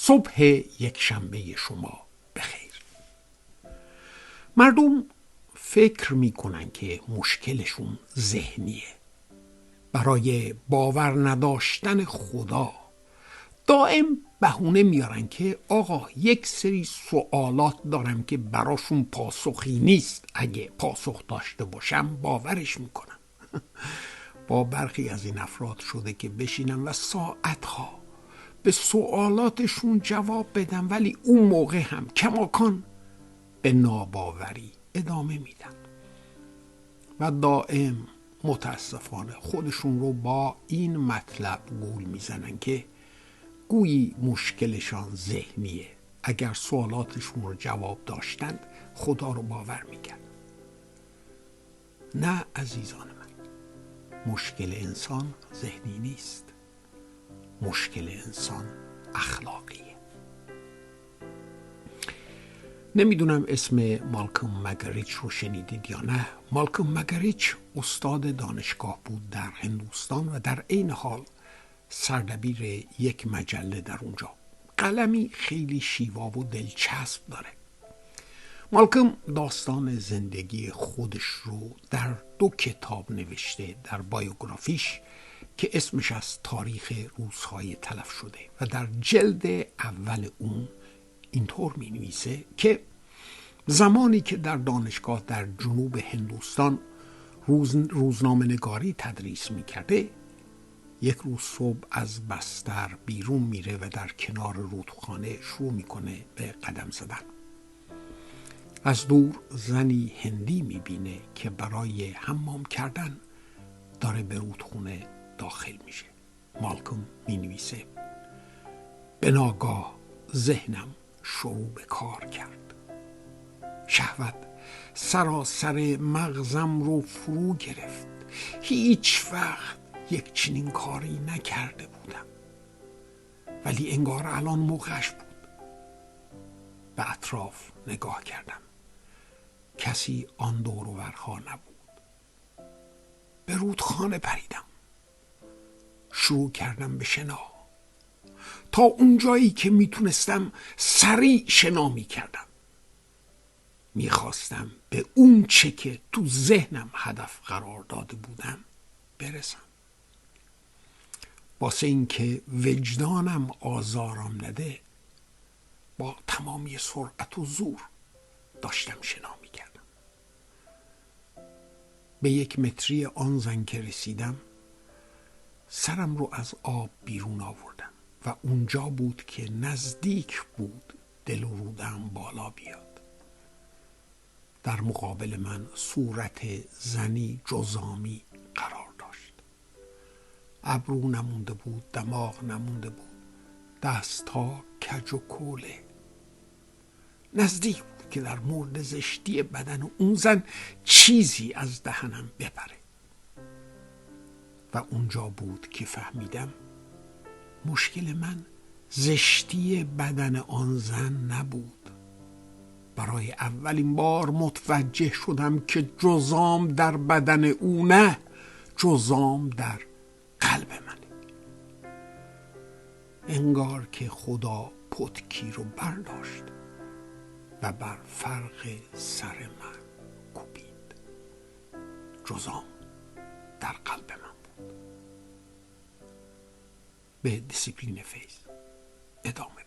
صبح یک شنبه شما بخیر. مردم فکر میکنن که مشکلشون ذهنیه. برای باور نداشتن خدا دائم بهونه میارن که آقا یک سری سوالات دارم که براشون پاسخی نیست، اگه پاسخ داشته باشم باورش میکنم. با برخی از این افراد شده که بشینم و ساعتها به سوالاتشون جواب بدم، ولی اون موقع هم کماکان به ناباوری ادامه میدن و دائم متاسفانه خودشون رو با این مطلب گول میزنن که گویی مشکلشان ذهنیه. اگر سوالاتشون رو جواب داشتند خدا رو باور میکرد. نه عزیزان من، مشکل انسان ذهنی نیست، مشکل انسان اخلاقیه. نمیدونم اسم مالکوم مگریچ رو شنیدید یا نه. مالکوم مگریچ استاد دانشگاه بود در هندوستان و در عین حال سردبیر یک مجله در اونجا. قلمی خیلی شیوا و دلچسب داره. مالکوم داستان زندگی خودش رو در 2 کتاب نوشته در بایوگرافیش که اسمش از تاریخ روزهای تلف شده و در جلد اول اون اینطور می نویسه که زمانی که در دانشگاه در جنوب هندوستان روزنامه نگاری تدریس می کرده، یک روز صبح از بستر بیرون میره و در کنار رودخانه شروع میکنه به قدم زدن. از دور زنی هندی میبینه که برای حمام کردن داره به رودخانه داخل میشه. مالکوم مینویسه به ناگاه ذهنم شروع به کار کرد. شهوت سراسر مغزم رو فرو گرفت. هیچ وقت یک چنین کاری نکرده بودم، ولی انگار الان موقعش بود. به اطراف نگاه کردم. کسی آن دور و برها نبود. به رودخانه پریدم. شروع کردم به شنا. تا اونجایی که میتونستم سریع شنا میکردم. میخواستم به اون چه که تو ذهنم هدف قرار داده بودم برسم. واسه این که وجدانم آزارم نده با تمامی سرعت و زور داشتم شنا میکردم. به 1 متری آن زن که رسیدم سرم رو از آب بیرون آوردم و اونجا بود که نزدیک بود دل و رودم بالا بیاد. در مقابل من صورت زنی جزامی قرار داشت. ابرو نمونده بود، دماغ نمونده بود، دستها کج و کوله. نزدیک بود که در مورد زشتی بدن اون زن چیزی از دهنم بپره. و اونجا بود که فهمیدم مشکل من زشتی بدن آن زن نبود. برای اولین بار متوجه شدم که جزام در بدن او نه، جزام در قلب منه. انگار که خدا پتکی رو برداشت و بر فرق سر من کوبید. جزام در قلب من بود. به دیسیپلین فیض ادامه